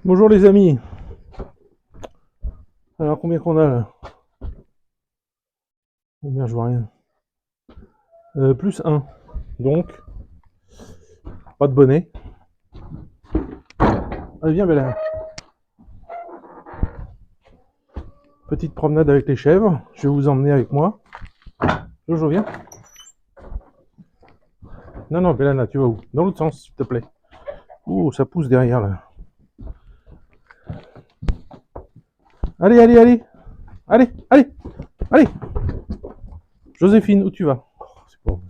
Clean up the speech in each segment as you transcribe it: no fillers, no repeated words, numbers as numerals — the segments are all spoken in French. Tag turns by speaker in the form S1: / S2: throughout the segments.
S1: Bonjour les amis. Alors combien qu'on a là? Oh merde, je vois rien. Plus 1. Donc, pas de bonnet. Allez viens Bella. Petite promenade avec les chèvres. Je vais vous emmener avec moi. Jojo viens. Non non Bella, tu vas où? Dans l'autre sens s'il te plaît. Ouh, ça pousse derrière là. Allez, allez, allez. Allez, allez, allez. Joséphine, où tu vas? Oh, c'est pas vrai.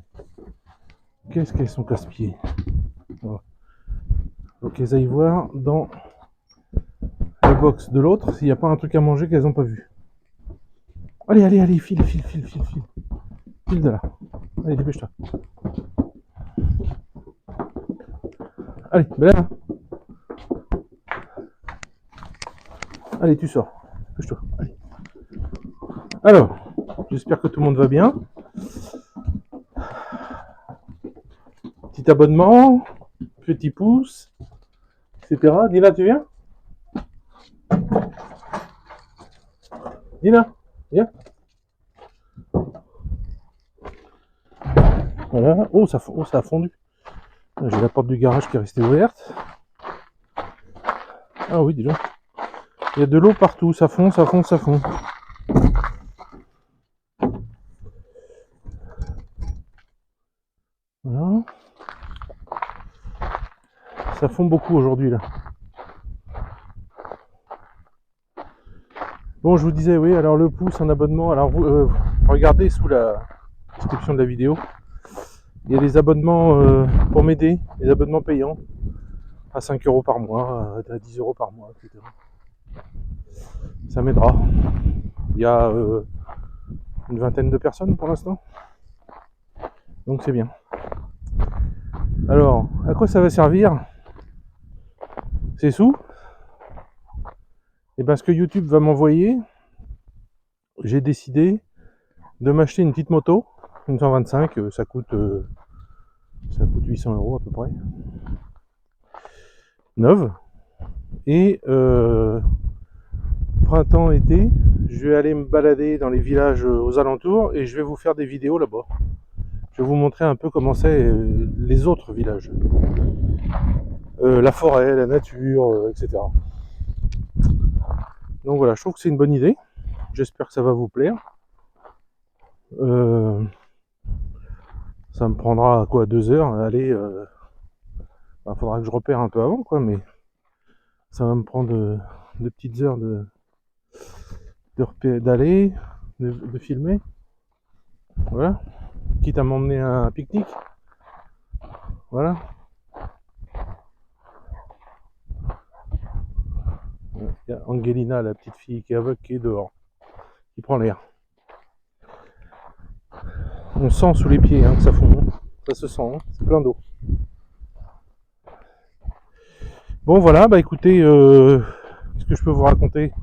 S1: Qu'est-ce qu'elles sont casse-pieds. Voilà. Faut qu'elles aillent voir dans le box de l'autre s'il n'y a pas un truc à manger qu'elles n'ont pas vu. Allez, allez, allez, file, file, file, file, file. File de là. Allez, dépêche-toi. Allez, Bella. Allez, tu sors. Dépêche-toi. Allez. Alors, j'espère que tout le monde va bien. Petit abonnement, petit pouce, etc. Dina, tu viens? Dina, viens. Voilà. Oh, ça a fondu. J'ai la porte du garage qui est restée ouverte. Ah oui, dis donc. Il y a de l'eau partout. Ça fond, ça fond, ça fond. Voilà. Ça fond beaucoup aujourd'hui là. Bon, je vous disais, oui, alors le pouce, un abonnement. Alors, vous regardez sous la description de la vidéo. Il y a des abonnements pour m'aider, des abonnements payants à 5 € par mois, à 10 € par mois, etc. Ça m'aidera. Il y a une vingtaine de personnes pour l'instant. Donc c'est bien. Alors, à quoi ça va servir ces sous? Et bien ce que YouTube va m'envoyer, j'ai décidé de m'acheter une petite moto, une 125, ça coûte 800 € à peu près. Neuve. Et printemps-été, je vais aller me balader dans les villages aux alentours et je vais vous faire des vidéos là-bas. Je vais vous montrer un peu comment c'est les autres villages. La forêt, la nature, etc. Donc voilà, je trouve que c'est une bonne idée. J'espère que ça va vous plaire. Ça me prendra quoi, 2 heures à aller. Faudra que je repère un peu avant, quoi, mais ça va me prendre de petites heures d'aller, de filmer. Voilà. Quitte à m'emmener à un pique-nique. Voilà. Il y a Angelina, la petite fille qui est aveugle, qui est dehors, qui prend l'air. On sent sous les pieds que ça fond. Ça se sent, c'est plein d'eau. Bon voilà, bah écoutez, qu'est-ce que je peux vous raconter?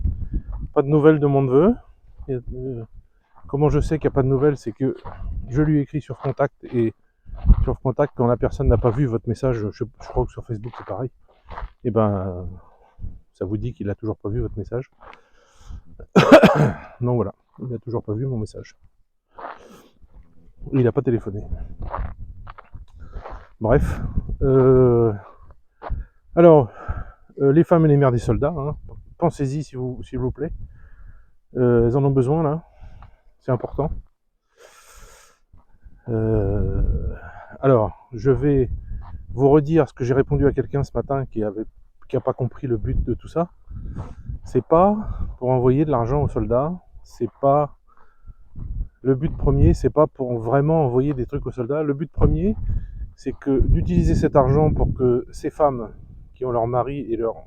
S1: Pas de nouvelles de mon neveu. Comment je sais qu'il n'y a pas de nouvelles, c'est que je lui écris sur Contact, et sur Contact, quand la personne n'a pas vu votre message, je crois que sur Facebook c'est pareil, et ben ça vous dit qu'il n'a toujours pas vu votre message. Donc voilà, il n'a toujours pas vu mon message. Il n'a pas téléphoné. Bref. Alors, les femmes et les mères des soldats, pensez-y s'il vous plaît. Elles en ont besoin là. C'est important. Alors, je vais vous redire ce que j'ai répondu à quelqu'un ce matin qui a pas compris le but de tout ça. C'est pas pour envoyer de l'argent aux soldats. C'est pas le but premier. C'est pas pour vraiment envoyer des trucs aux soldats. Le but premier, c'est que d'utiliser cet argent pour que ces femmes qui ont leur mari et leur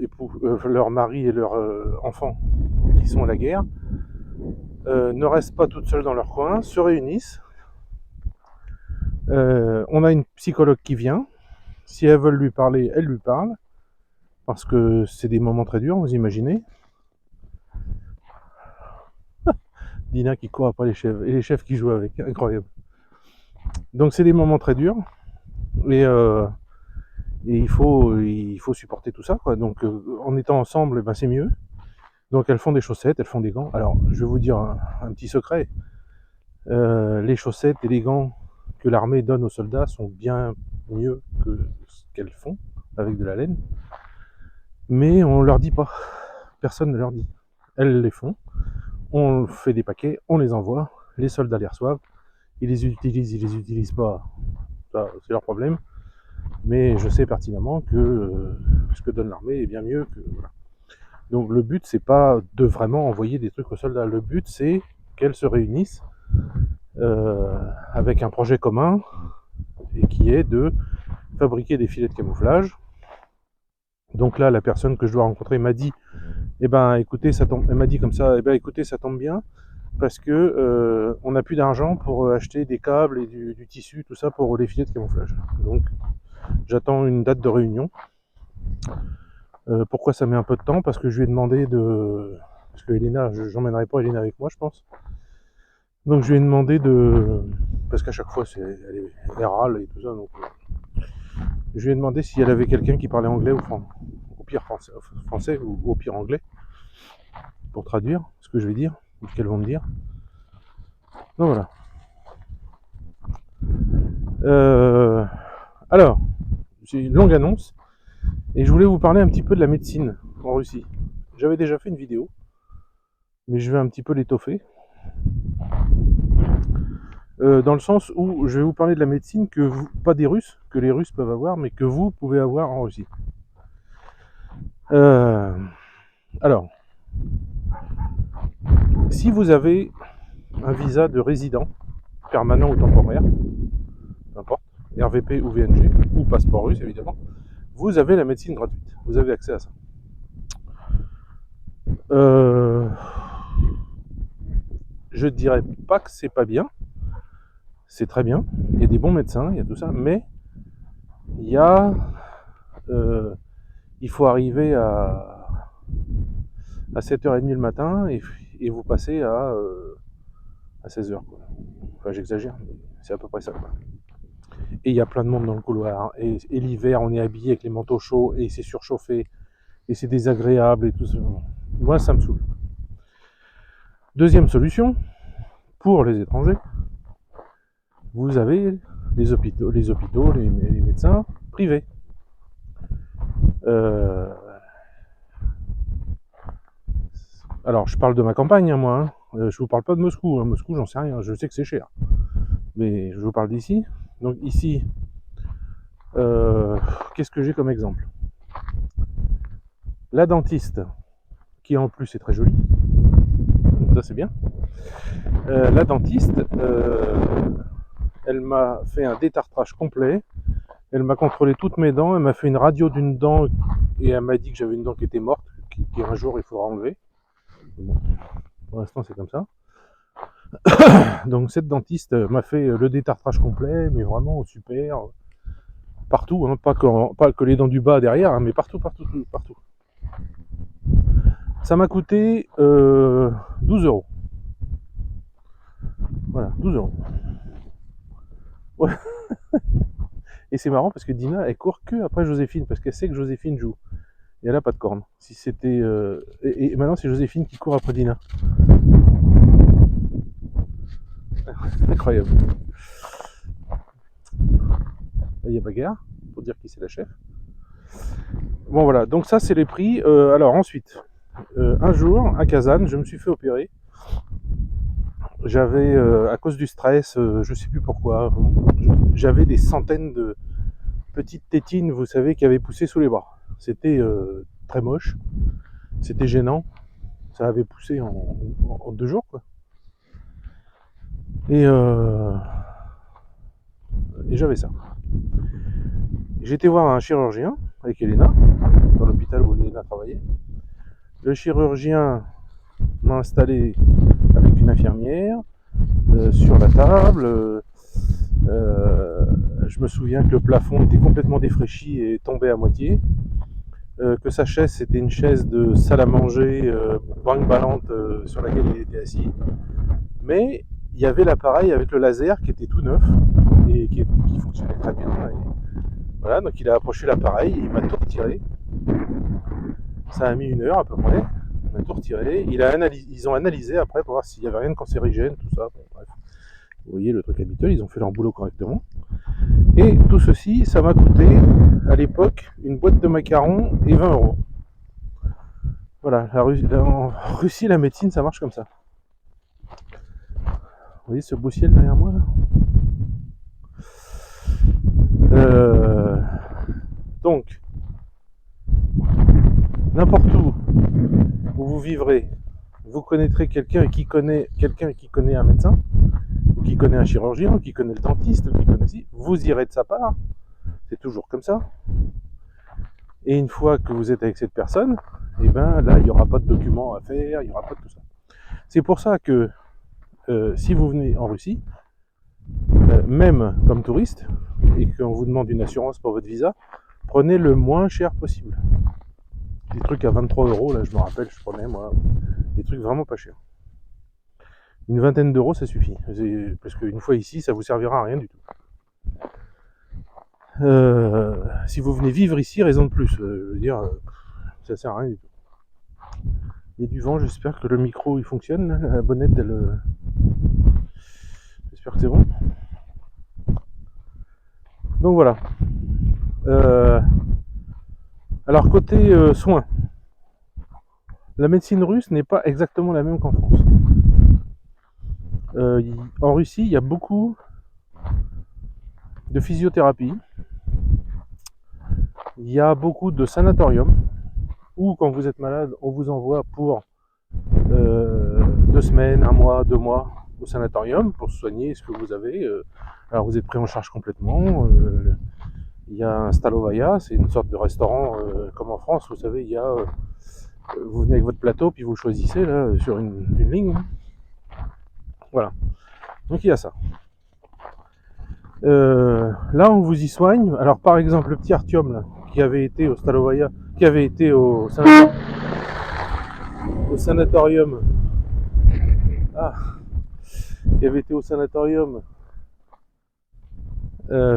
S1: époux, leur mari et leurs enfants qui sont à la guerre, ne restent pas toutes seules dans leur coin, se réunissent. On a une psychologue qui vient. Si elles veulent lui parler, elle lui parle. Parce que c'est des moments très durs, vous imaginez. Dina qui court après les chefs, et les chefs qui jouent avec, incroyable. Donc c'est des moments très durs. Et Et il faut supporter tout ça, quoi. Donc en étant ensemble, ben, c'est mieux. Donc elles font des chaussettes, elles font des gants. Alors je vais vous dire un petit secret. Les chaussettes et les gants que l'armée donne aux soldats sont bien mieux que ce qu'elles font avec de la laine. Mais on leur dit pas. Personne ne leur dit. Elles les font. On fait des paquets, on les envoie. Les soldats les reçoivent. Ils les utilisent pas. Ça, c'est leur problème. Mais je sais pertinemment que ce que donne l'armée est bien mieux que. Voilà. Donc le but, c'est pas de vraiment envoyer des trucs aux soldats. Le but, c'est qu'elles se réunissent avec un projet commun et qui est de fabriquer des filets de camouflage. Donc là, la personne que je dois rencontrer m'a dit, eh ben, écoutez, ça tombe. Elle m'a dit comme ça, eh ben, écoutez, ça tombe bien parce que on n'a plus d'argent pour acheter des câbles et du tissu, tout ça pour les filets de camouflage. Donc, j'attends une date de réunion. Pourquoi ça met un peu de temps? Parce que je lui ai demandé de, parce que Elena, j'emmènerai pas Elena avec moi, je pense. Donc je lui ai demandé de, parce qu'à chaque fois elle râle et tout ça, donc je lui ai demandé si elle avait quelqu'un qui parlait anglais ou au pire français ou au pire anglais pour traduire ce que je vais dire ou ce qu'elles vont me dire. Donc voilà. Alors, j'ai une longue annonce et je voulais vous parler un petit peu de la médecine en Russie. J'avais déjà fait une vidéo, mais je vais un petit peu l'étoffer. Dans le sens où je vais vous parler de la médecine que vous, pas des Russes, que les Russes peuvent avoir, mais que vous pouvez avoir en Russie. Alors, si vous avez un visa de résident, permanent ou temporaire, peu importe, RVP ou VNG, ou passeport russe évidemment, vous avez la médecine gratuite. Vous avez accès à ça. Je dirais pas que c'est pas bien. C'est très bien. Il y a des bons médecins, il y a tout ça, mais il y a, il faut arriver à 7h30 le matin et vous passez à 16h. Enfin, j'exagère, mais c'est à peu près ça, quoi. Et il y a plein de monde dans le couloir. Et l'hiver, on est habillé avec les manteaux chauds et c'est surchauffé et c'est désagréable et tout ça. Moi, ça me saoule. Deuxième solution, pour les étrangers, vous avez les hôpitaux, les médecins privés. Alors, je parle de ma campagne, hein, moi. Je vous parle pas de Moscou. Hein. Moscou, j'en sais rien. Je sais que c'est cher. Mais je vous parle d'ici. Donc ici, qu'est-ce que j'ai comme exemple? La dentiste, qui en plus est très jolie. Ça, c'est bien. La dentiste, elle m'a fait un détartrage complet. Elle m'a contrôlé toutes mes dents. Elle m'a fait une radio d'une dent et elle m'a dit que j'avais une dent qui était morte, qu'un jour il faudra enlever. Bon, pour l'instant, c'est comme ça. Donc cette dentiste m'a fait le détartrage complet, mais vraiment super, partout, hein, pas que les dents du bas derrière, hein, mais partout. Ça m'a coûté 12 euros. Voilà, 12 euros. Ouais. Et c'est marrant parce que Dina, elle court que après Joséphine, parce qu'elle sait que Joséphine joue. Et elle a pas de corne. Si c'était, et maintenant c'est Joséphine qui court après Dina. Incroyable. Là, il y a bagarre, pour dire qui c'est la chef. Bon voilà, donc ça c'est les prix. Alors ensuite, un jour à Kazan, je me suis fait opérer. J'avais, à cause du stress, je sais plus pourquoi, j'avais des centaines de petites tétines, vous savez, qui avaient poussé sous les bras. C'était très moche, c'était gênant. Ça avait poussé en 2 jours, quoi. Et j'avais ça. J'étais voir un chirurgien avec Elena, dans l'hôpital où Elena travaillait. Le chirurgien m'a installé avec une infirmière sur la table. Je me souviens que le plafond était complètement défraîchi et tombé à moitié. Que sa chaise, c'était une chaise de salle à manger brinque-ballante sur laquelle il était assis. Mais il y avait l'appareil avec le laser qui était tout neuf et qui fonctionnait très bien. Et Voilà, donc il a approché l'appareil, il m'a tout retiré. Ça a mis 1 heure à peu près. Il m'a tout retiré. Ils ont analysé après pour voir s'il n'y avait rien de cancérigène, tout ça. Bon, bref. Vous voyez le truc habituel, ils ont fait leur boulot correctement. Et tout ceci, ça m'a coûté à l'époque une boîte de macarons et 20 euros. Voilà, en Russie, la médecine, ça marche comme ça. Vous voyez ce beau ciel derrière moi là Donc, n'importe où vous vivrez, vous connaîtrez quelqu'un qui connaît un médecin, ou qui connaît un chirurgien, ou qui connaît le dentiste, ou qui connaît si, vous irez de sa part. C'est toujours comme ça. Et une fois que vous êtes avec cette personne, et ben là, il n'y aura pas de documents à faire, il n'y aura pas de tout ça. C'est pour ça que si vous venez en Russie, même comme touriste, et qu'on vous demande une assurance pour votre visa, prenez le moins cher possible. Des trucs à 23 euros, là je me rappelle, je prenais moi, des trucs vraiment pas chers. Une vingtaine d'euros, ça suffit. Parce qu'une fois ici, ça vous servira à rien du tout. Si vous venez vivre ici, raison de plus. Je veux dire, ça sert à rien du tout. Il y a du vent, j'espère que le micro il fonctionne. La bonnette, elle. J'espère que c'est bon. Donc voilà. Alors côté soins, la médecine russe n'est pas exactement la même qu'en France. En Russie, il y a beaucoup de physiothérapie. Il y a beaucoup de sanatoriums où quand vous êtes malade, on vous envoie pour 2 semaines, 1 mois, 2 mois au sanatorium pour soigner ce que vous avez. Alors vous êtes pris en charge complètement. Il y a un Stalovaya, c'est une sorte de restaurant comme en France, vous savez, il y a vous venez avec votre plateau puis vous choisissez là sur une ligne. Voilà. Donc il y a ça. Là on vous y soigne. Alors par exemple le petit Artyom là, qui avait été au Stalovaya, qui avait été au sanatorium. Ah, qui avait été au sanatorium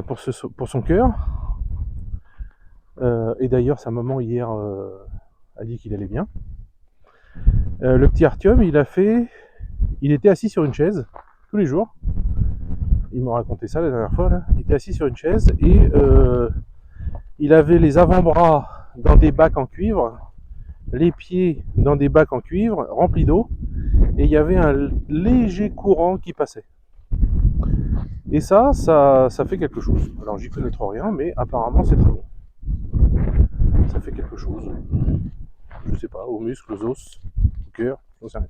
S1: pour son cœur. Et d'ailleurs, sa maman hier a dit qu'il allait bien. Le petit Artyom, il était assis sur une chaise tous les jours. Il m'a raconté ça la dernière fois. Là. Il était assis sur une chaise et il avait les avant-bras dans des bacs en cuivre, les pieds dans des bacs en cuivre remplis d'eau, et il y avait un léger courant qui passait. Et ça fait quelque chose. Alors j'y connais trop rien, mais apparemment c'est très bon. Ça fait quelque chose. Je sais pas, aux muscles, aux os, au cœur, j'en sais rien.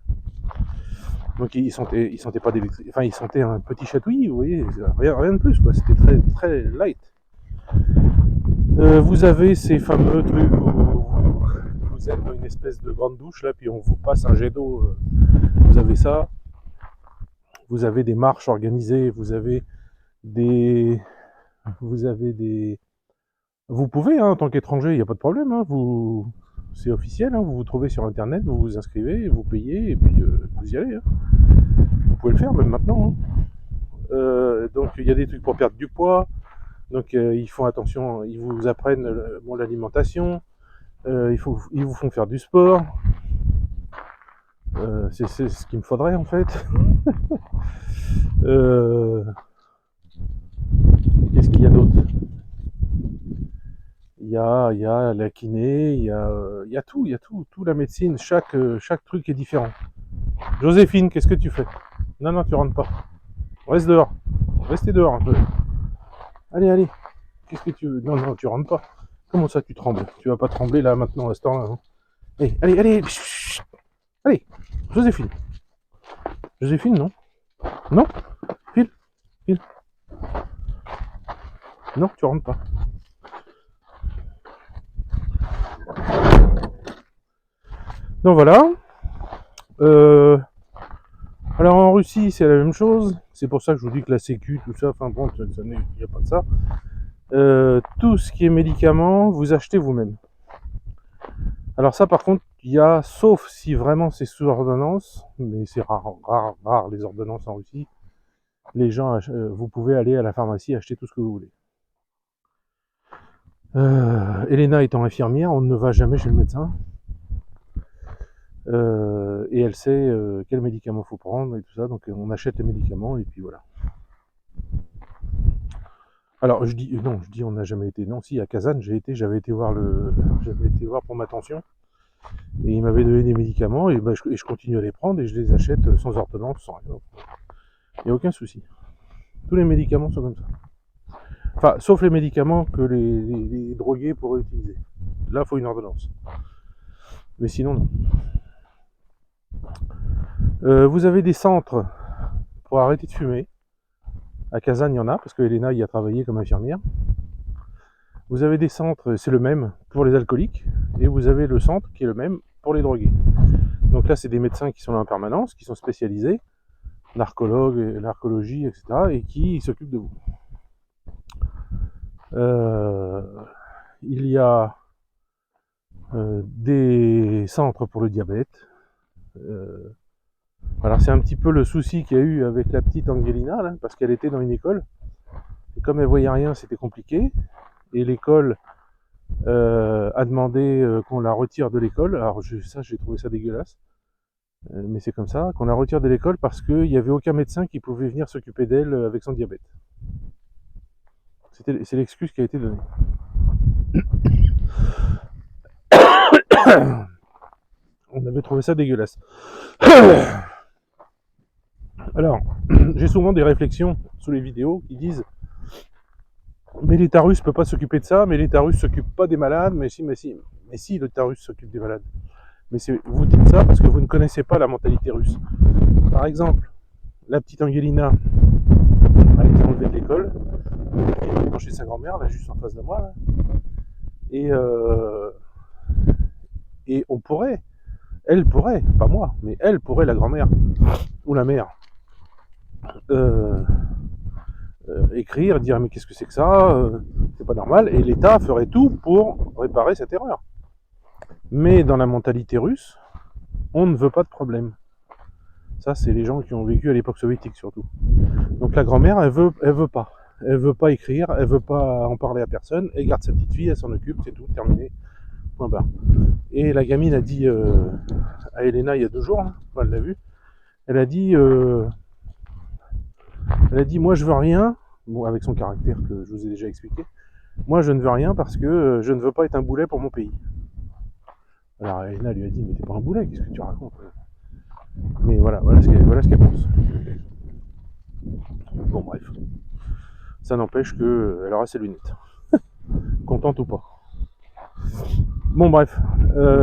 S1: Donc il sentait pas d'électricité, enfin il sentait un petit chatouillis, vous voyez, rien de plus quoi, c'était très très light. Vous avez ces fameux trucs où vous êtes dans une espèce de grande douche là, puis on vous passe un jet d'eau, vous avez ça. Vous avez des marches organisées, vous avez des. Vous pouvez, hein, en tant qu'étranger, il n'y a pas de problème, hein, c'est officiel, hein, vous vous trouvez sur internet, vous vous inscrivez, vous payez, et puis vous y allez. Hein. Vous pouvez le faire même maintenant. Hein. Donc il y a des trucs pour perdre du poids, donc ils font attention, ils vous apprennent bon, l'alimentation, ils vous font faire du sport. C'est ce qu'il me faudrait en fait. Qu'est-ce qu'il y a d'autre? Il y a la kiné, il y a tout, tout la médecine, chaque truc est différent. Joséphine, qu'est-ce que tu fais? Non, tu rentres pas. Reste dehors. Restez dehors un peu. Allez. Qu'est-ce que tu veux? Non, tu rentres pas. Comment ça tu trembles? Tu vas pas trembler là maintenant à ce temps-là. Hein. Allez. Chut. Allez, Joséphine. Joséphine, non? Non? File. Non, tu rentres pas. Donc voilà. Alors en Russie, c'est la même chose. C'est pour ça que je vous dis que la sécu, tout ça, enfin bon, il n'y a pas de ça. Tout ce qui est médicaments, vous achetez vous-même. Alors ça, par contre, il y a, sauf si vraiment c'est sous ordonnance, mais c'est rare les ordonnances en Russie. Les gens, vous pouvez aller à la pharmacie acheter tout ce que vous voulez. Elena étant infirmière, on ne va jamais chez le médecin. Et elle sait quel médicament faut prendre et tout ça, donc on achète les médicaments et puis voilà. Alors je dis non, je dis on n'a jamais été. Non, si à Kazan j'avais été voir pour ma tension et il m'avait donné des médicaments et, je continue à les prendre et je les achète sans ordonnance, sans rien. Il n'y a aucun souci. Tous les médicaments sont comme ça. Enfin, sauf les médicaments que les drogués pourraient utiliser. Là, il faut une ordonnance. Mais sinon, non. Vous avez des centres pour arrêter de fumer. À Kazan, il y en a, parce que Elena y a travaillé comme infirmière. Vous avez des centres, c'est le même pour les alcooliques, et vous avez le centre qui est le même pour les drogués. Donc là, c'est des médecins qui sont là en permanence, qui sont spécialisés, narcologues, narcologie, etc., et qui s'occupent de vous. Il y a des centres pour le diabète. Alors c'est un petit peu le souci qu'il y a eu avec la petite Angelina, là, parce qu'elle était dans une école, et comme elle voyait rien, c'était compliqué, et l'école a demandé qu'on la retire de l'école. Alors ça, j'ai trouvé ça dégueulasse, mais c'est comme ça, qu'on la retire de l'école parce qu'il n'y avait aucun médecin qui pouvait venir s'occuper d'elle avec son diabète. C'est l'excuse qui a été donnée. On avait trouvé ça dégueulasse. Alors, j'ai souvent des réflexions sous les vidéos qui disent mais l'État russe peut pas s'occuper de ça, mais l'État russe s'occupe pas des malades, mais si, l'État russe s'occupe des malades. Mais vous dites ça parce que vous ne connaissez pas la mentalité russe. Par exemple, la petite Angelina a été enlevée de l'école, elle est chez sa grand-mère, là, juste en face de moi, là. Et elle pourrait, pas moi, mais elle pourrait, la grand-mère, ou la mère, écrire, dire mais qu'est-ce que c'est que ça, c'est pas normal, et l'État ferait tout pour réparer cette erreur. Mais dans la mentalité russe, on ne veut pas de problème. Ça, c'est les gens qui ont vécu à l'époque soviétique surtout. Donc la grand-mère, elle veut pas. Elle veut pas écrire, elle veut pas en parler à personne, elle garde sa petite fille, elle s'en occupe, c'est tout, terminé. Point barre. Et la gamine a dit à Elena il y a 2 jours, elle l'a vu, elle a dit moi je veux rien, bon avec son caractère que je vous ai déjà expliqué, moi je ne veux rien parce que je ne veux pas être un boulet pour mon pays. Alors Elena lui a dit mais t'es pas un boulet, qu'est-ce que tu racontes? Mais voilà ce qu'elle pense. Bon bref. Ça n'empêche qu'elle aura ses lunettes. Contente ou pas. Bon bref.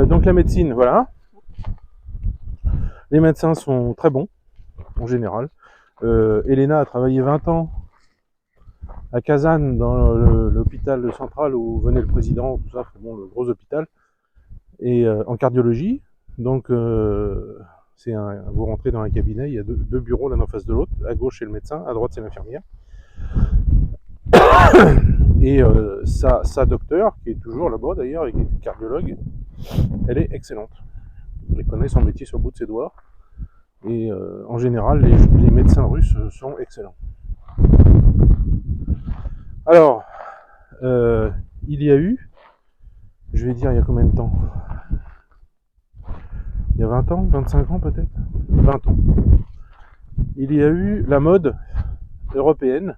S1: Donc la médecine, voilà. Les médecins sont très bons, en général. Elena a travaillé 20 ans à Kazan, dans l'hôpital central où venait le président, tout ça, bon, le gros hôpital, et en cardiologie. Donc vous rentrez dans un cabinet, il y a deux bureaux l'un en face de l'autre. À gauche c'est le médecin, à droite c'est l'infirmière. Et sa docteure, qui est toujours là-bas d'ailleurs, et qui est cardiologue, elle est excellente. Elle connaît son métier sur le bout de ses doigts. Et en général, les médecins russes sont excellents. Alors, il y a eu, je vais dire il y a combien de temps? Il y a 20 ans, 25 ans peut-être? 20 ans. Il y a eu la mode européenne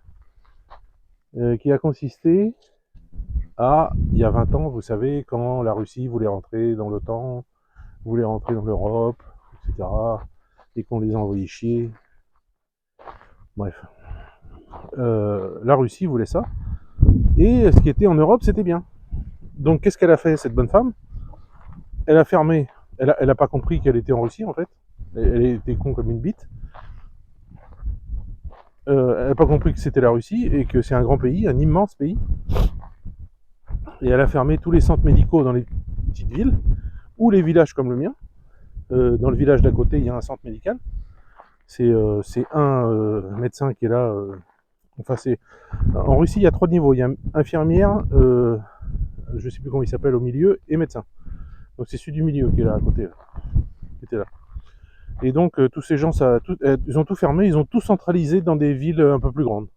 S1: qui a consisté à, il y a 20 ans, vous savez, quand la Russie voulait rentrer dans l'OTAN, voulait rentrer dans l'Europe, etc., et qu'on les a envoyés chier. Bref. La Russie voulait ça, et ce qui était en Europe, c'était bien. Donc qu'est-ce qu'elle a fait, cette bonne femme? Elle a fermé, elle a pas compris qu'elle était en Russie, en fait. Elle était con comme une bite. Elle n'a pas compris que c'était la Russie, et que c'est un grand pays, un immense pays. Et elle a fermé tous les centres médicaux dans les petites villes, ou les villages comme le mien. Dans le village d'à côté, il y a un centre médical. C'est un médecin qui est là. En Russie, il y a 3 niveaux. Il y a infirmière, je ne sais plus comment il s'appelle au milieu, et médecin. Donc c'est celui du milieu qui est là à côté, qui était là. Et donc tous ces gens, ils ont tout fermé, ils ont tout centralisé dans des villes un peu plus grandes.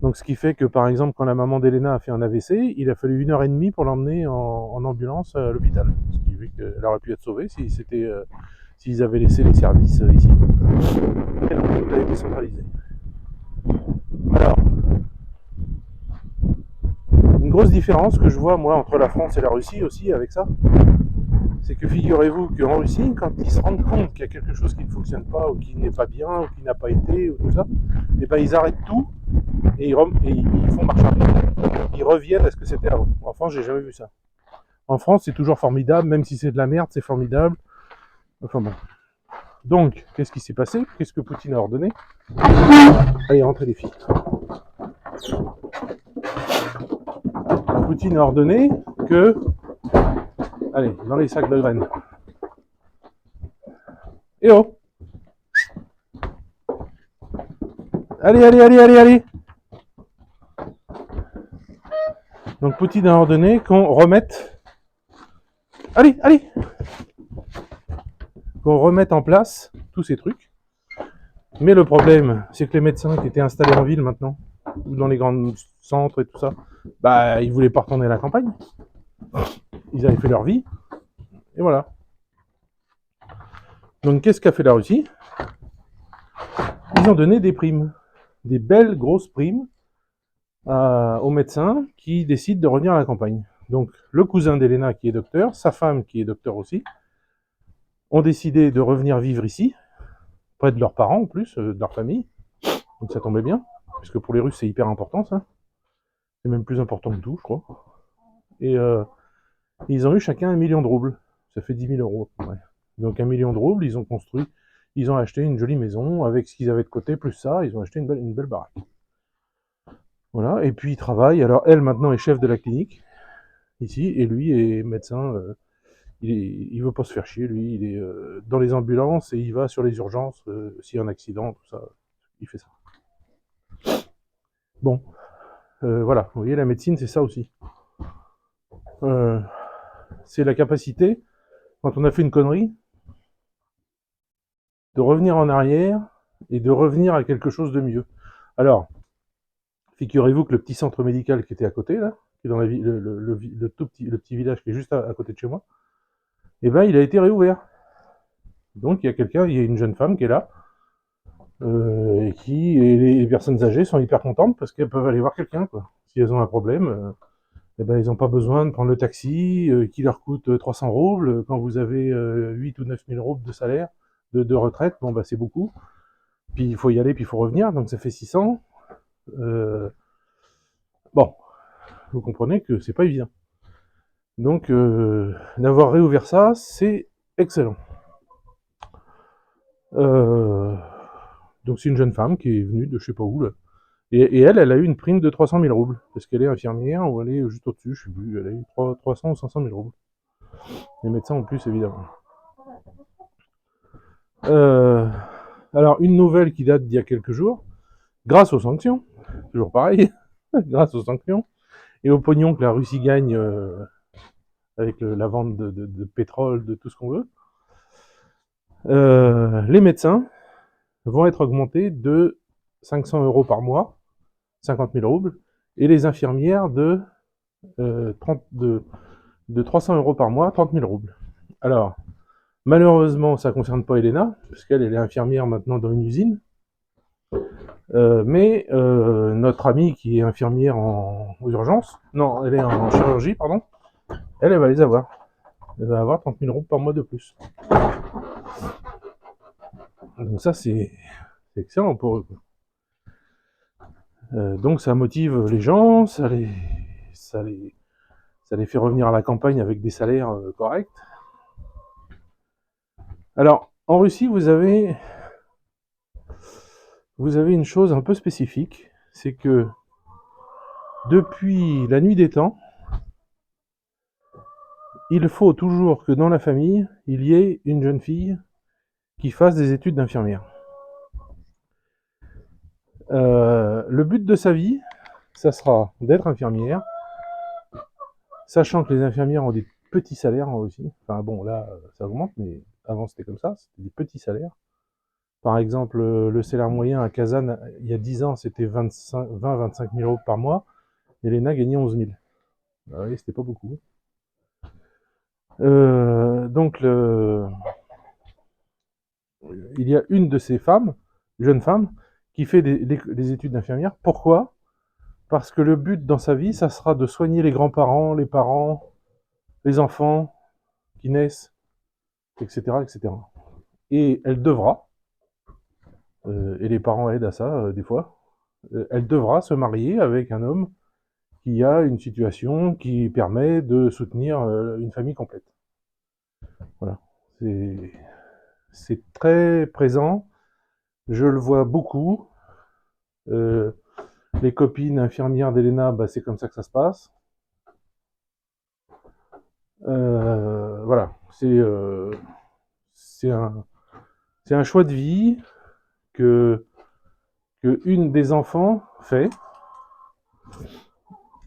S1: Donc ce qui fait que par exemple quand la maman d'Elena a fait un AVC, il a fallu 1 heure et demie pour l'emmener en ambulance à l'hôpital. Ce qui fait qu'elle aurait pu être sauvée s'ils avaient laissé les services ici. Et donc tout a été centralisé. Alors, une grosse différence que je vois moi entre la France et la Russie aussi avec ça, c'est que figurez-vous qu'en Russie, quand ils se rendent compte qu'il y a quelque chose qui ne fonctionne pas, ou qui n'est pas bien, ou qui n'a pas été, ou tout ça, et ben ils arrêtent tout et ils font marche arrière. Ils reviennent à ce que c'était avant. En France, j'ai jamais vu ça. En France, c'est toujours formidable, même si c'est de la merde, c'est formidable. Enfin bon. Donc, qu'est-ce qui s'est passé? Qu'est-ce que Poutine a ordonné? Allez, rentrez les filles. Poutine a ordonné que... Allez, dans les sacs de graines. Eh oh! Allez, allez, allez, allez, allez! Donc Poutine a ordonné qu'on remette... Allez, allez! Qu'on remette en place tous ces trucs. Mais le problème, c'est que les médecins qui étaient installés en ville maintenant, ou dans les grands centres et tout ça, bah ils voulaient pas retourner à la campagne. Ils avaient fait leur vie. Et voilà. Donc qu'est-ce qu'a fait la Russie? Ils ont donné des primes. Des belles grosses primes aux médecins qui décident de revenir à la campagne. Donc le cousin d'Elena qui est docteur, sa femme qui est docteur aussi, ont décidé de revenir vivre ici, près de leurs parents en plus, de leur famille. Donc ça tombait bien, puisque pour les Russes c'est hyper important ça. C'est même plus important que tout, je crois. Et ils ont eu chacun 1 million de roubles. Ça fait 10 000 euros. Ouais. Donc 1 million de roubles, ils ont acheté une jolie maison avec ce qu'ils avaient de côté, plus ça, ils ont acheté une belle baraque. Voilà, et puis il travaille. Alors elle maintenant est chef de la clinique ici, et lui est médecin. Il veut pas se faire chier, lui. Il est dans les ambulances et il va sur les urgences s'il y a un accident, tout ça. Il fait ça. Bon, voilà. Vous voyez, la médecine, c'est ça aussi. C'est la capacité, quand on a fait une connerie, de revenir en arrière et de revenir à quelque chose de mieux. Alors, figurez-vous que le petit centre médical qui était à côté, là, qui est dans la ville, le petit village qui est juste à côté de chez moi, eh ben, il a été réouvert. Donc, il y a une jeune femme qui est là, et les personnes âgées sont hyper contentes parce qu'elles peuvent aller voir quelqu'un, quoi. Si elles ont un problème, eh ben, ils n'ont pas besoin de prendre le taxi qui leur coûte 300 roubles. Quand vous avez 8 ou 9 000 roubles de salaire, de retraite, bon, bah, c'est beaucoup. Puis il faut y aller, puis il faut revenir, donc ça fait 600. Bon, vous comprenez que c'est pas évident. Donc, d'avoir réouvert ça, c'est excellent. Donc c'est une jeune femme qui est venue de je sais pas où, là. Et elle a eu une prime de 300 000 roubles, parce qu'elle est infirmière, ou elle est juste au-dessus, je sais plus, elle a eu 300 ou 500 000 roubles. Les médecins en plus, évidemment. Alors, une nouvelle qui date d'il y a quelques jours, grâce aux sanctions, toujours pareil, grâce aux sanctions, et au pognon que la Russie gagne avec la vente de pétrole, de tout ce qu'on veut, les médecins vont être augmentés de 500 euros par mois, 50 000 roubles, et les infirmières de 300 euros par mois, 30 000 roubles. Alors, malheureusement, ça ne concerne pas Elena, parce qu'elle est infirmière maintenant dans une usine. Mais notre amie qui est infirmière en urgence, non, elle est en chirurgie, pardon, elle va les avoir. Elle va avoir 30 000 roubles par mois de plus. Donc ça, c'est excellent pour eux. Donc ça motive les gens, ça les fait revenir à la campagne avec des salaires corrects. Alors, en Russie, vous avez une chose un peu spécifique, c'est que depuis la nuit des temps, il faut toujours que dans la famille, il y ait une jeune fille qui fasse des études d'infirmière. Le but de sa vie, ça sera d'être infirmière, sachant que les infirmières ont des petits salaires aussi. Enfin bon, là, ça augmente, mais avant c'était comme ça, c'était des petits salaires Par exemple, le salaire moyen à Kazan, il y a 10 ans, c'était 20-25 000 euros par mois. Et Lena gagnait 11 000. Ah oui, c'était pas beaucoup. Donc, il y a une de ces femmes, jeune femme, qui fait des études d'infirmière. Pourquoi? Parce que le but dans sa vie, ça sera de soigner les grands-parents, les parents, les enfants qui naissent, etc., etc. Et elle devra, et les parents aident à ça des fois, elle devra se marier avec un homme qui a une situation qui permet de soutenir une famille complète. Voilà. C'est très présent. Je le vois beaucoup. Euh, les copines infirmières d'Elena, bah, c'est comme ça que ça se passe. Voilà. C'est un choix de vie que, que une des enfants fait.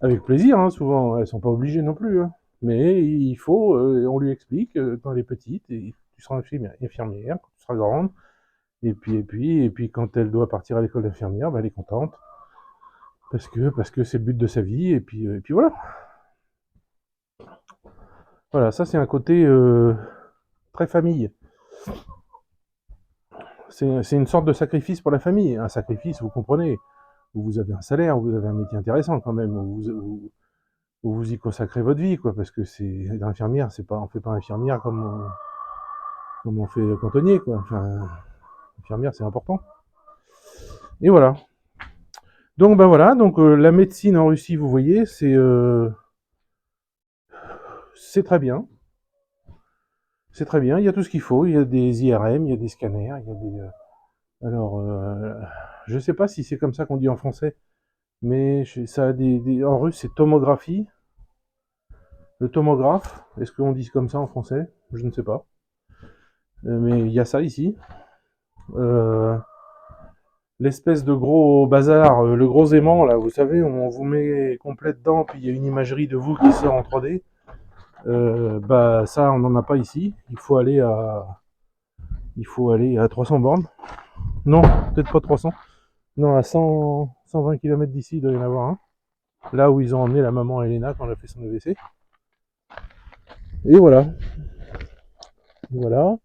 S1: Avec plaisir, hein, souvent. Elles sont pas obligées non plus. Hein. Mais il faut, on lui explique, quand elle est petite, et tu seras infirmière, quand tu seras grande. Et puis, quand elle doit partir à l'école d'infirmière, bah, elle est contente. Parce que c'est le but de sa vie. Et puis voilà. Voilà, ça c'est un côté très famille. C'est une sorte de sacrifice pour la famille. Un sacrifice, vous comprenez. Vous avez un salaire, vous avez un métier intéressant quand même. Vous y consacrez votre vie, quoi. Parce que c'est l'infirmière, c'est pas, on fait pas infirmière comme on fait cantonnier, quoi. Enfin, infirmière, c'est important. Et voilà. Donc, ben voilà. Donc, la médecine en Russie, vous voyez, c'est très bien. C'est très bien. Il y a tout ce qu'il faut. Il y a des IRM, il y a des scanners, il y a des. Alors, je sais pas si c'est comme ça qu'on dit en français, mais ça a en russe, c'est tomographie. Le tomographe. Est-ce qu'on dit comme ça en français? Je ne sais pas. Mais il y a ça ici. Euh, L'espèce de gros bazar, le gros aimant, là, vous savez, on vous met complet dedans, puis il y a une imagerie de vous qui sort en 3D. Bah ça, on n'en a pas ici. Il faut aller à 300 bornes. Non, peut-être pas 300. Non, à 120 km d'ici, il doit y en avoir un. Là où ils ont emmené la maman Elena quand elle a fait son AVC. Et voilà. Voilà.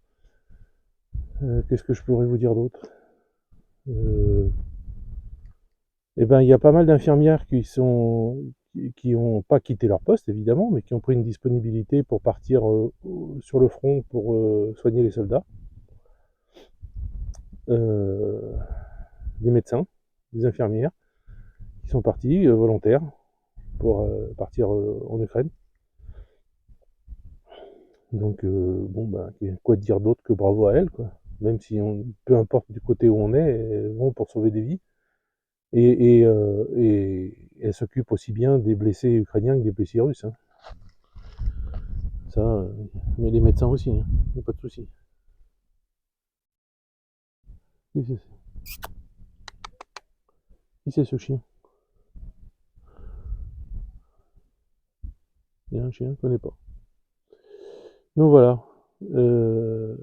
S1: Qu'est-ce que je pourrais vous dire d'autre? Eh ben, il y a pas mal d'infirmières qui ont pas quitté leur poste évidemment, mais qui ont pris une disponibilité pour partir sur le front pour soigner les soldats. Euh, des médecins, des infirmières qui sont partis volontaires pour partir en Ukraine. Donc bon ben quoi dire d'autre que bravo à elles, quoi. Même si peu importe du côté où on est, elles vont pour sauver des vies. Et elle s'occupe aussi bien des blessés ukrainiens que des blessés russes. Hein. Ça, mais les médecins aussi, hein. Y a pas de souci. Qui c'est ce chien? Il y a un chien, je ne connais pas. Donc voilà. Euh,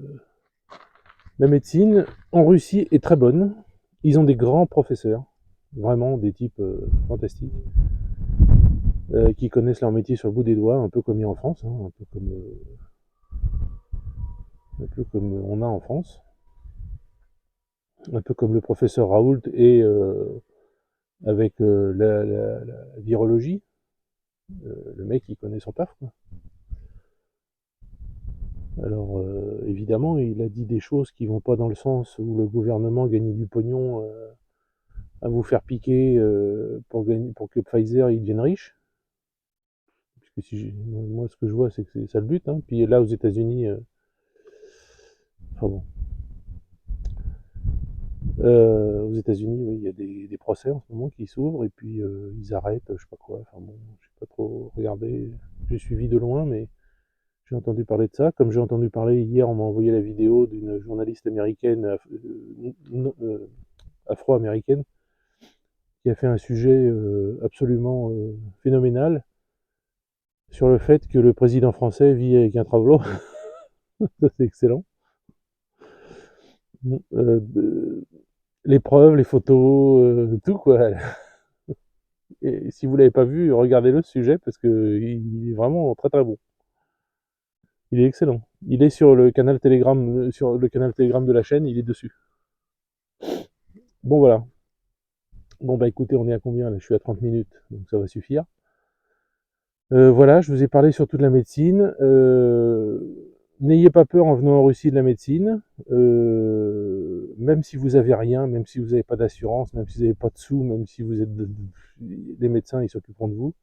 S1: la médecine en Russie est très bonne. Ils ont des grands professeurs, vraiment des types fantastiques, qui connaissent leur métier sur le bout des doigts, un peu comme il y a en France, hein, un peu comme on a en France, un peu comme le professeur Raoult et avec la virologie, le mec il connaît son taf, quoi. Alors évidemment, il a dit des choses qui vont pas dans le sens où le gouvernement gagne du pognon à vous faire piquer pour que Pfizer il devienne riche. Puisque moi ce que je vois c'est que c'est ça le but. Hein. Puis là aux États-Unis, enfin bon, aux États-Unis, oui, il y a des procès en ce moment qui s'ouvrent et puis ils arrêtent, je sais pas quoi. Enfin bon, je sais pas trop regardé. J'ai suivi de loin, mais j'ai entendu parler de ça. Comme j'ai entendu parler hier, on m'a envoyé la vidéo d'une journaliste américaine, afro-américaine, qui a fait un sujet absolument phénoménal sur le fait que le président français vit avec un travelot. Ça, c'est excellent. Les preuves, les photos, tout quoi. Et si vous l'avez pas vu, regardez-le ce sujet parce que il est vraiment très très bon. Il est excellent. Il est sur le canal Telegram, sur le canal Telegram de la chaîne, il est dessus. Bon voilà. Bon bah écoutez, on est à combien là? Je suis à 30 minutes, donc ça va suffire. Voilà, je vous ai parlé surtout de la médecine. N'ayez pas peur en venant en Russie de la médecine. Même si vous avez rien, même si vous n'avez pas d'assurance, même si vous n'avez pas de sous, même si vous êtes les médecins, ils s'occuperont de vous.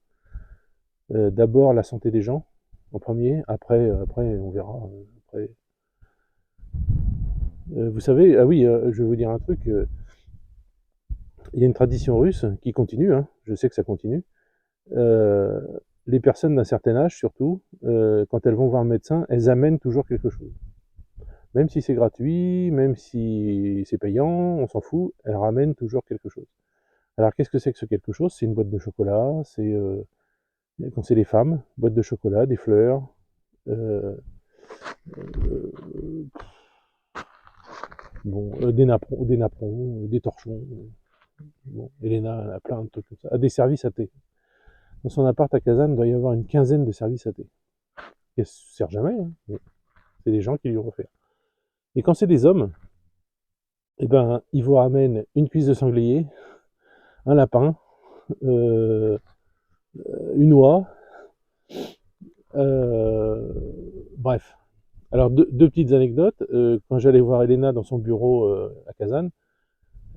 S1: D'abord la santé des gens en premier. Après on verra. Après. Vous savez, ah oui, je vais vous dire un truc. Il y a une tradition russe qui continue. Hein, je sais que ça continue. Euh, les personnes d'un certain âge, surtout, quand elles vont voir le médecin, elles amènent toujours quelque chose. Même si c'est gratuit, même si c'est payant, on s'en fout, elles ramènent toujours quelque chose. Alors qu'est-ce que c'est que ce quelque chose? C'est une boîte de chocolat, c'est quand c'est les femmes, boîte de chocolat, des fleurs, euh, euh, bon, des napperons, des torchons. Bon, Elena elle a plein de trucs comme ça. Ah, des services à thé. Dans son appart à Kazan, il doit y avoir une quinzaine de services à thé. Qui ne sert jamais, hein. C'est des gens qui lui ont offert. Et quand c'est des hommes, eh ben, ils vous ramènent une cuisse de sanglier, un lapin, euh, une oie, euh, bref. Alors, deux petites anecdotes. Quand j'allais voir Elena dans son bureau à Kazan,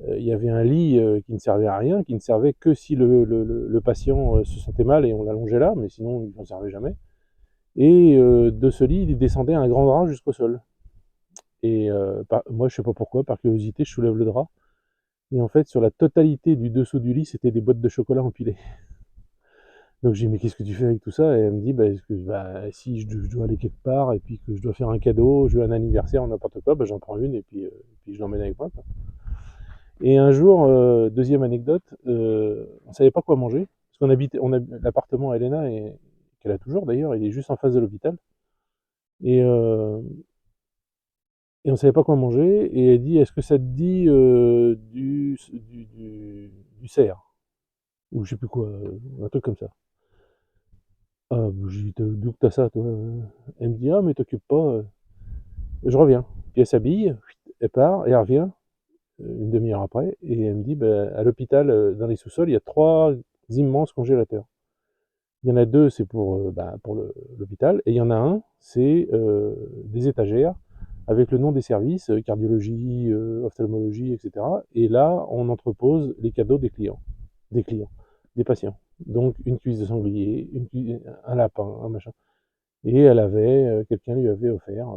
S1: il y avait un lit qui ne servait à rien, qui ne servait que si le patient se sentait mal et on l'allongeait là, mais sinon il n'en servait jamais. Et de ce lit, il descendait un grand drap jusqu'au sol. Et moi, je sais pas pourquoi, par curiosité, je soulève le drap. Et en fait, sur la totalité du dessous du lit, c'était des boîtes de chocolat empilées. Donc j'ai dit, mais qu'est-ce que tu fais avec tout ça? Et elle me dit, si je dois aller quelque part et puis que je dois faire un cadeau, je veux un anniversaire, n'importe quoi, j'en prends une et puis je l'emmène avec moi, quoi. Et un jour, deuxième anecdote, on savait pas quoi manger, parce qu'on habitait, l'appartement à Elena, qu'elle a toujours d'ailleurs, il est juste en face de l'hôpital. Et, euh, et on savait pas quoi manger, et elle dit, est-ce que ça te dit du cerf? Ou je sais plus quoi, un truc comme ça. Ah, j'ai dit, d'où que t'as ça, toi? Elle me dit, ah, mais t'occupe pas, je reviens. Puis elle s'habille, elle part, et elle revient, une demi-heure après, et elle me dit, à l'hôpital, dans les sous-sols, il y a 3 immenses congélateurs. Il y en a 2, c'est pour l'hôpital, et il y en a un, c'est des étagères avec le nom des services, cardiologie, ophtalmologie, etc. Et là, on entrepose les cadeaux des clients, des patients. Donc une cuisse de sanglier, un lapin, un machin. Et quelqu'un lui avait offert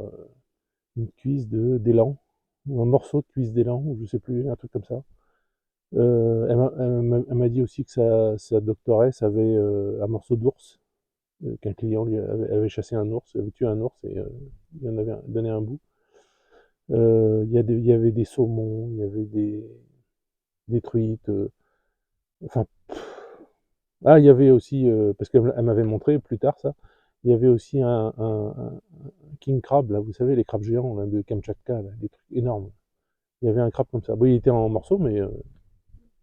S1: une cuisse d'élan, ou un morceau de cuisse d'élan, ou je sais plus, un truc comme ça. Elle m'a dit aussi que sa doctoresse avait un morceau d'ours, qu'un client lui avait chassé un ours, avait tué un ours et il en avait donné un bout. Il y avait des saumons, il y avait des truites, enfin, ah, il y avait aussi, parce qu'elle m'avait montré plus tard ça, il y avait aussi un king crab, là, vous savez, les crabes géants là, de Kamtchatka, là, des trucs énormes. Il y avait un crabe comme ça. Bon, il était en morceaux, mais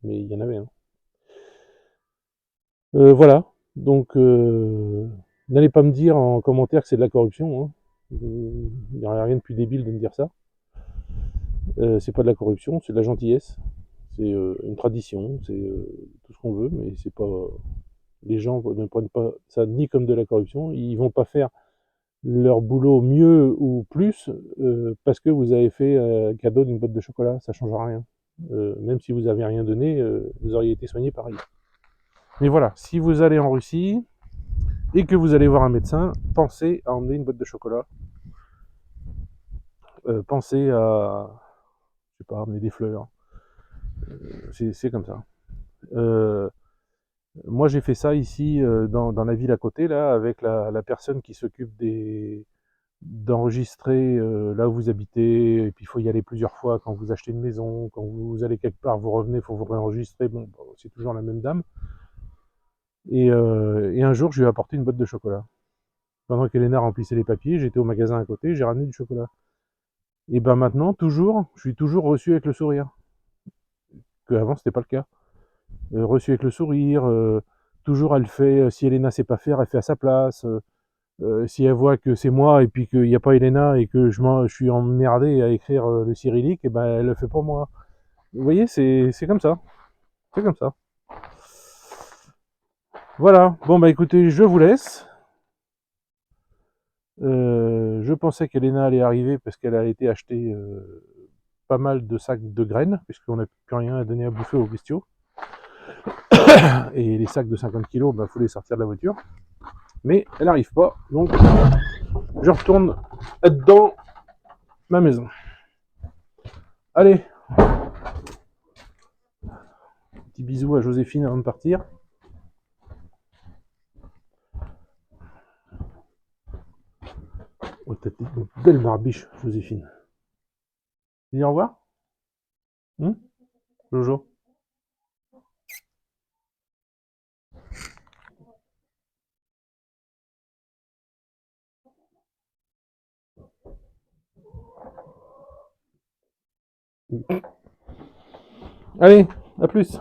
S1: il y en avait un. Voilà. Donc, n'allez pas me dire en commentaire que c'est de la corruption, hein. Il n'y a rien de plus débile de me dire ça. C'est pas de la corruption, c'est de la gentillesse. C'est une tradition, c'est tout ce qu'on veut, mais c'est pas. Les gens ne prennent pas ça ni comme de la corruption. Ils vont pas faire leur boulot mieux ou plus parce que vous avez fait cadeau d'une boîte de chocolat. Ça change rien. Même si vous avez rien donné, vous auriez été soigné pareil. Mais voilà, si vous allez en Russie et que vous allez voir un médecin, pensez à emmener une boîte de chocolat. Pensez à, je sais pas, amener des fleurs. C'est comme ça. Euh, Moi, j'ai fait ça ici dans la ville à côté, là, avec la personne qui s'occupe d'enregistrer là où vous habitez. Et puis, il faut y aller plusieurs fois quand vous achetez une maison, quand vous allez quelque part, vous revenez, il faut vous réenregistrer. Bon, c'est toujours la même dame. Et un jour, je lui ai apporté une boîte de chocolat. Pendant qu'Elena remplissait les papiers, j'étais au magasin à côté, j'ai ramené du chocolat. Et ben maintenant, toujours, je suis toujours reçu avec le sourire. Que avant, c'était pas le cas. Reçu avec le sourire, toujours elle fait, si Elena sait pas faire, elle fait à sa place. Si elle voit que c'est moi et puis qu'il n'y a pas Elena et que je suis emmerdé à écrire le cyrillique, et ben elle le fait pour moi. Vous voyez, c'est comme ça. C'est comme ça. Voilà. Bon bah écoutez, je vous laisse. Je pensais qu'Elena allait arriver parce qu'elle a été acheter pas mal de sacs de graines, puisqu'on n'a plus rien à donner à bouffer aux bestiaux. Et les sacs de 50 kilos, bah faut les sortir de la voiture. Mais elle n'arrive pas, donc je retourne dans ma maison. Allez, petit bisou à Joséphine avant de partir. Oh, t'as une belle barbiche, Joséphine. Dis au revoir. Jojo. Allez, à plus.